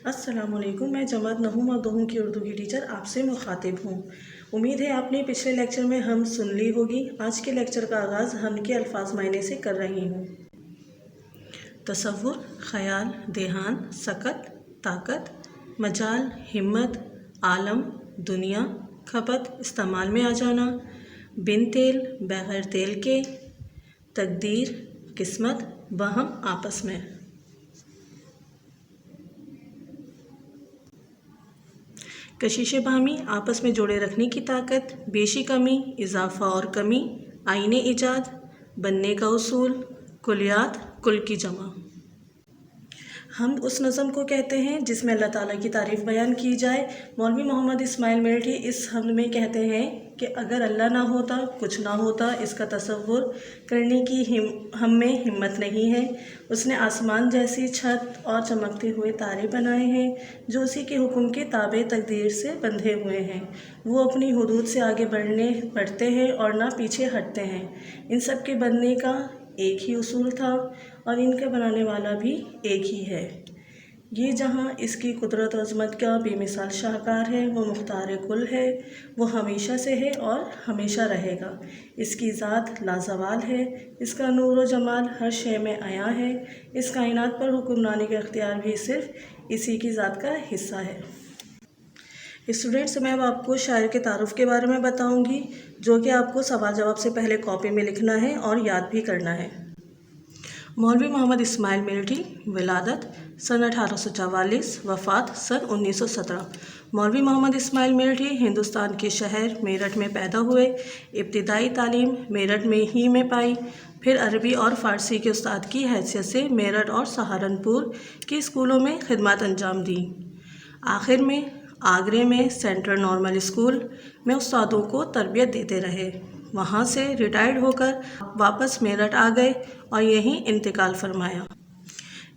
अस्सलाम वालेकुम। मैं जमात नहूम और दोहूं की उर्दू की टीचर आपसे मुखातिब हूँ। उम्मीद है आपने पिछले लेक्चर में हम सुन ली होगी। आज के लेक्चर का आगाज़ हम के अल्फाज मायने से कर रही हूँ। तसव्वुर, ख़याल, देहान, सकत, ताकत, मजाल, हिम्मत, आलम, दुनिया, खपत, इस्तेमाल में आ जाना, बिन तेल, बग़ैर तेल के, तकदीर, किस्मत, बहम, आपस में। कशिश बाहमी, आपस में जोड़े रखने की ताकत, बेशी कमी, इजाफ़ा और कमी, आईने ईजाद, बनने का उसूल, कुलियात, कुल की जमा। हम उस नज़म को कहते हैं जिसमें अल्लाह ताला की तारीफ़ बयान की जाए। मौलवी मोहम्मद इस्माइल मेरठी इस हमद में कहते हैं कि अगर अल्लाह ना होता कुछ ना होता, इसका तसव्वुर करने की हम में हिम्मत नहीं है। उसने आसमान जैसी छत और चमकते हुए तारे बनाए हैं जो उसी के हुक्म के ताबे तकदीर से बंधे हुए हैं। वो अपनी हुदूद से आगे बढ़ते हैं और ना पीछे हटते हैं। इन सब के बनने का एक ही उसूल था और इनके बनाने वाला भी एक ही है। ये जहाँ इसकी कुदरत और अज़मत का बेमिसाल शाहकार है, वो मुख्तार कुल है, वो हमेशा से है और हमेशा रहेगा। इसकी ज़ात लाजवाल है, इसका नूर व जमाल हर शय में आया है। इस कायनात पर हुक्मरानी का इख्तियार भी सिर्फ इसी की ज़ात का हिस्सा है। स्टूडेंट्स, मैं अब आपको शायर के तारुफ़ के बारे में बताऊंगी, जो कि आपको सवाल जवाब से पहले कॉपी में लिखना है और याद भी करना है। मौलवी मोहम्मद इस्माइल मेरठी, विलादत सन 1844, वफ़ात सन 1917। मौलवी मोहम्मद इस्माइल मेरठी हिंदुस्तान के शहर मेरठ में पैदा हुए। इब्तिदाई तालीम मेरठ में ही में पाई, फिर अरबी और फ़ारसी के उस्ताद की हैसियत से मेरठ और सहारनपुर के स्कूलों में खिदमत अंजाम दी। आखिर में आगरे में सेंट्रल नॉर्मल स्कूल में उस्तादों को तरबियत देते रहे। वहाँ से रिटायर्ड होकर वापस मेरठ आ गए और यहीं इंतकाल फरमाया।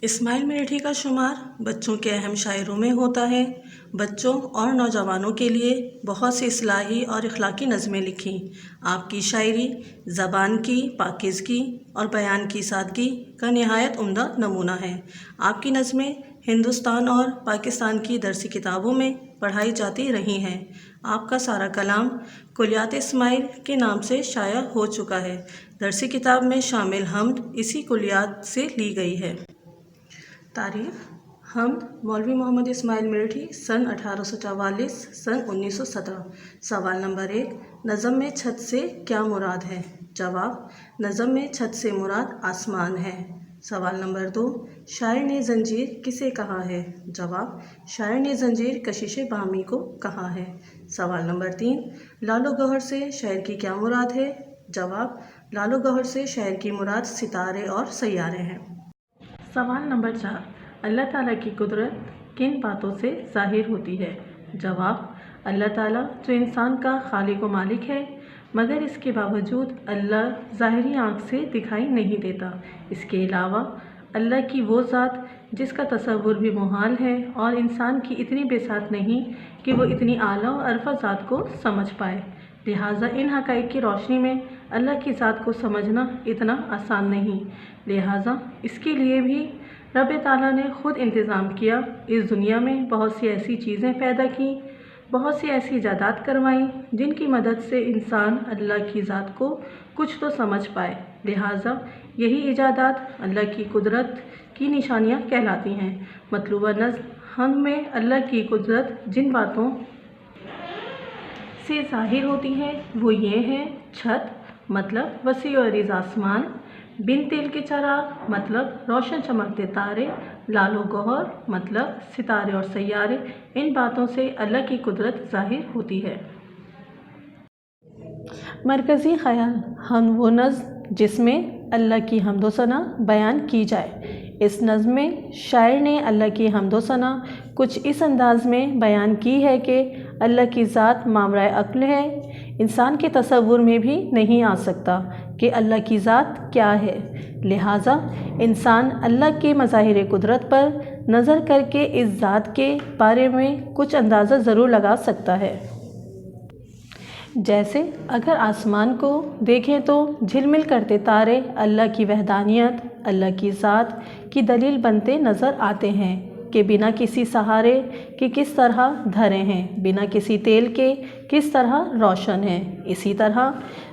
इस्माइल मेरठी का शुमार बच्चों के अहम शायरों में होता है। बच्चों और नौजवानों के लिए बहुत सी इस्लाही और इखलाकी नज़में लिखी। आपकी शायरी ज़बान की पाकीज़गी और बयान की सादगी का निहायत उम्दा नमूना है। आपकी नज़में हिंदुस्तान और पाकिस्तान की दरसी किताबों में पढ़ाई जाती रही हैं। आपका सारा कलाम कुलियात इस्माइल के नाम से शाया हो चुका है। दरसी किताब में शामिल हमद इसी कुलियात से ली गई है। तारीफ़ हमद मौलवी मोहम्मद इस्माइल मेरठी सन 1844 सन 1917। सवाल नंबर 1, नज़म में छत से क्या मुराद है? जवाब, नज़म में छत से मुराद आसमान है। सवाल नंबर 2, शायर ने ज़ंजीर किसे कहा है? जवाब, शायर ने ज़ंजीर कशिश बाहमी को कहा है। सवाल नंबर 3, लालो गौहर से शायर की क्या मुराद है? जवाब, लालो गौहर से शायर की मुराद सितारे और सैयारे हैं। सवाल नंबर 4, अल्लाह ताला की कुदरत किन बातों से ज़ाहिर होती है? जवाब, अल्लाह ताला जो इंसान का खालिक व मालिक है, मगर इसके बावजूद अल्लाह ज़ाहिरी आँख से दिखाई नहीं देता। इसके अलावा अल्लाह की वो ज़ात जिसका तसव्वुर भी मुहाल है और इंसान की इतनी बेसात नहीं कि वो इतनी आला और अरफा ज़ात को समझ पाए। लिहाजा इन हक़ाइक़ की रोशनी में अल्लाह की ज़ात को समझना इतना आसान नहीं। लिहाजा इसके लिए भी रब ताला ने ख़ुद इंतज़ाम किया। इस दुनिया में बहुत सी ऐसी चीज़ें पैदा की, बहुत सी ऐसी इजादात करवाई जिनकी मदद से इंसान अल्लाह की ज़ात को कुछ तो समझ पाए। लिहाजा यही इजादात अल्लाह की कुदरत की निशानियाँ कहलाती हैं। मतलूबा हम में अल्लाह की कुदरत जिन बातों से ज़ाहिर होती है वो ये हैं: छत मतलब वसी और अरीज़ आसमान, बिन तेल के चराग मतलब रोशन चमकते तारे, लालो गौहर मतलब सितारे और सैयारे। इन बातों से अल्लाह की कुदरत ज़ाहिर होती है। मरकज़ी ख़याल हम वो नज़्म जिसमें अल्लाह की हम्दो सना बयान की जाए। इस नज़्म में शायर ने अल्लाह की हम्दो सना कुछ इस अंदाज में बयान की है कि अल्लाह की ज़ात मामराए अक्ल है। इंसान के तसव्वुर में भी नहीं आ सकता कि अल्लाह की ज़ात क्या है। लिहाजा इंसान अल्लाह के मज़ाहिर कुदरत पर नज़र करके इस ज़ात के बारे में कुछ अंदाज़ा ज़रूर लगा सकता है। जैसे अगर आसमान को देखें तो झिलमिल करते तारे अल्लाह की वहदानियत, अल्लाह की ज़ात की दलील बनते नज़र आते हैं کہ بنا کسی سہارے کے کس طرح دھرے ہیں، بنا کسی تیل کے کس طرح روشن ہیں۔ اسی طرح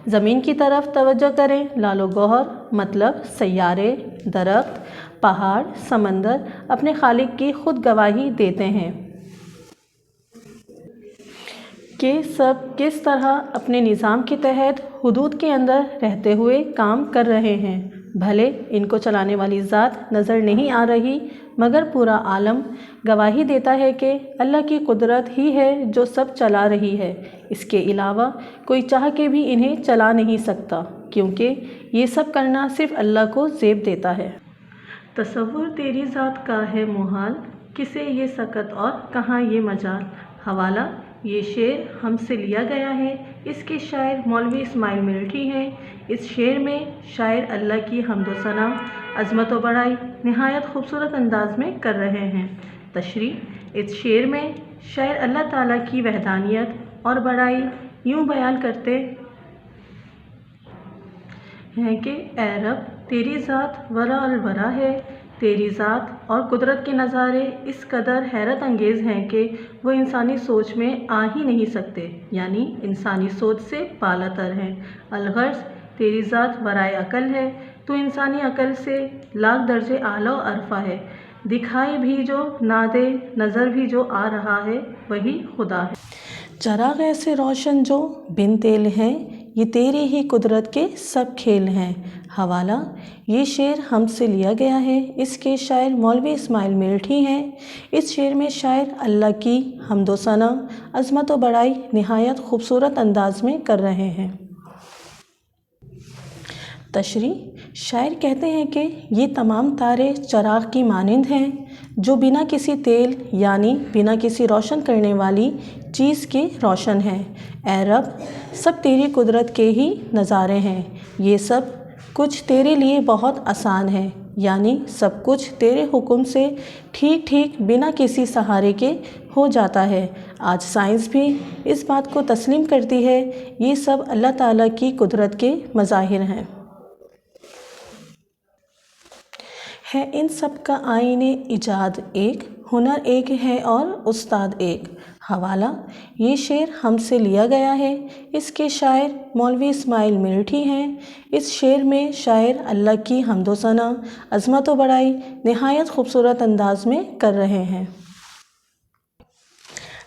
زمین کی طرف توجہ کریں، لعل و گوہر مطلب سیارے، درخت، پہاڑ، سمندر اپنے خالق کی خود گواہی دیتے ہیں کہ سب کس طرح اپنے نظام کے تحت حدود کے اندر رہتے ہوئے کام کر رہے ہیں۔ بھلے ان کو چلانے والی ذات نظر نہیں آ رہی، مگر پورا عالم گواہی دیتا ہے کہ اللہ کی قدرت ہی ہے جو سب چلا رہی ہے۔ اس کے علاوہ کوئی چاہ کے بھی انہیں چلا نہیں سکتا، کیونکہ یہ سب کرنا صرف اللہ کو زیب دیتا ہے۔ تصور تیری ذات کا ہے محال، کسے یہ سکت اور کہاں یہ مجال۔ حوالہ، یہ شعر ہم سے لیا گیا ہے، اس کے شاعر مولوی اسماعیل ملٹری ہیں۔ اس شعر میں شاعر اللہ کی حمد و ثنا، عظمت و بڑائی نہایت خوبصورت انداز میں کر رہے ہیں۔ تشریح: اس شعر میں شاعر اللہ تعالیٰ کی وحدانیت اور بڑائی یوں بیان کرتے ہیں کہ اے رب، تیری ذات ورا الورا ہے، تیری ذات اور قدرت کے نظارے اس قدر حیرت انگیز ہیں کہ وہ انسانی سوچ میں آ ہی نہیں سکتے، یعنی انسانی سوچ سے بالا تر ہیں۔ الغرض تیری ذات ورائے عقل ہے، تو انسانی عقل سے لاکھ درجے اعلیٰ و ارفع ہے۔ دکھائی بھی جو نہ دے، نظر بھی جو آ رہا ہے، وہی خدا ہے۔ چراغ ایسے روشن جو بن تیل ہیں، یہ تیری ہی قدرت کے سب کھیل ہیں۔ حوالہ: یہ شعر ہم سے لیا گیا ہے، اس کے شاعر مولوی اسماعیل ملٹری ہیں۔ اس شعر میں شاعر اللہ کی حمد و ثنا، عظمت و بڑائی نہایت خوبصورت انداز میں کر رہے ہیں۔ تشریح: شاعر کہتے ہیں کہ یہ تمام تارے چراغ کی مانند ہیں جو بنا کسی تیل یعنی بنا کسی روشن کرنے والی چیز کے روشن ہیں۔ اے رب، سب تیری قدرت کے ہی نظارے ہیں، یہ سب کچھ تیرے لیے بہت آسان ہے، یعنی سب کچھ تیرے حکم سے ٹھیک ٹھیک بنا کسی سہارے کے ہو جاتا ہے۔ آج سائنس بھی اس بات کو تسلیم کرتی ہے، یہ سب اللہ تعالیٰ کی قدرت کے مظاہر ہیں۔ ہے ان سب کا آئین ایجاد ایک، ہنر ایک ہے اور استاد ایک۔ حوالہ: یہ شعر ہم سے لیا گیا ہے، اس کے شاعر مولوی اسماعیل ملٹری ہیں۔ اس شعر میں شاعر اللہ کی حمد و ثنا، عظمت و بڑائی نہایت خوبصورت انداز میں کر رہے ہیں۔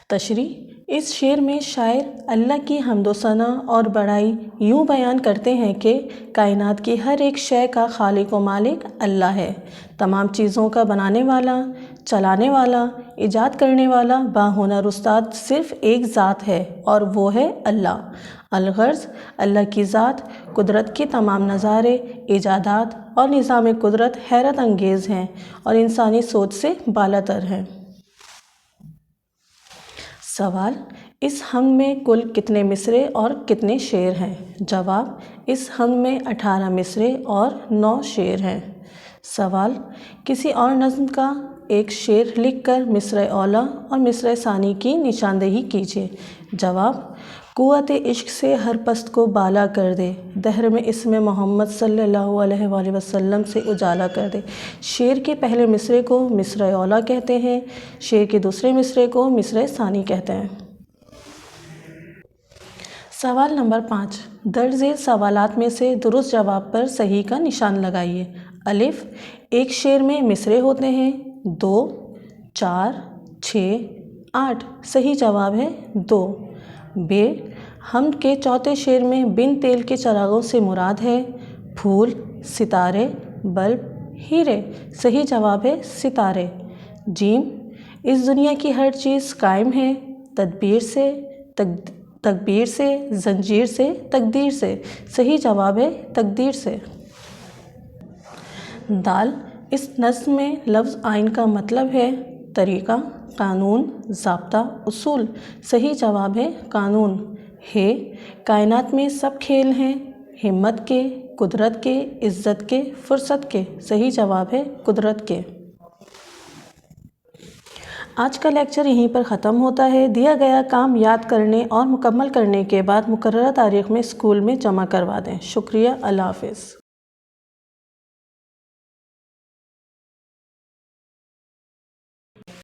تشریح: اس شعر میں شاعر اللہ کی حمد و ثنا اور بڑائی یوں بیان کرتے ہیں کہ کائنات کی ہر ایک شے کا خالق و مالک اللہ ہے۔ تمام چیزوں کا بنانے والا، چلانے والا، ایجاد کرنے والا باہنر استاد صرف ایک ذات ہے اور وہ ہے اللہ۔ الغرض اللہ کی ذات، قدرت کے تمام نظارے، ایجادات اور نظام قدرت حیرت انگیز ہیں اور انسانی سوچ سے بالا تر ہیں۔ سوال: اس حمد میں کل کتنے مصرعے اور کتنے شعر ہیں؟ جواب: اس حمد میں 18 مصرعے اور 9 شعر ہیں۔ سوال: کسی اور نظم کا ایک شعر لکھ کر مصرع اولی اور مصرع ثانی کی نشاندہی کیجیے۔ جواب: قوت عشق سے ہر پست کو بالا کر دے، دہر میں اسم محمد صلی اللہ علیہ وآلہ وسلم سے اجالا کر دے۔ شعر کے پہلے مصرعے کو مصرع اولی کہتے ہیں، شعر کے دوسرے مصرعے کو مصرع ثانی کہتے ہیں۔ سوال نمبر 5، درج ذیل سوالات میں سے درست جواب پر صحیح کا نشان لگائیے۔ الف: ایک شعر میں مصرعے ہوتے ہیں 2، 4، 6، 8۔ صحیح جواب ہے 2۔ ب: حمد کے چوتھے شعر میں بن تیل کے چراغوں سے مراد ہے پھول، ستارے، بلب، ہیرے۔ صحیح جواب ہے ستارے۔ ج: اس دنیا کی ہر چیز قائم ہے تدبیر سے، زنجیر سے، تقدیر سے۔ صحیح جواب ہے تقدیر سے۔ د: اس نظم میں لفظ آئین کا مطلب ہے طریقہ، قانون، ضابطہ، اصول۔ صحیح جواب ہے قانون۔ ہ: کائنات میں سب کھیل ہیں ہمت کے، قدرت کے، عزت کے، فرصت کے۔ صحیح جواب ہے قدرت کے۔ آج کا لیکچر یہیں پر ختم ہوتا ہے۔ دیا گیا کام یاد کرنے اور مکمل کرنے کے بعد مقررہ تاریخ میں اسکول میں جمع کروا دیں۔ شکریہ۔ اللہ حافظ۔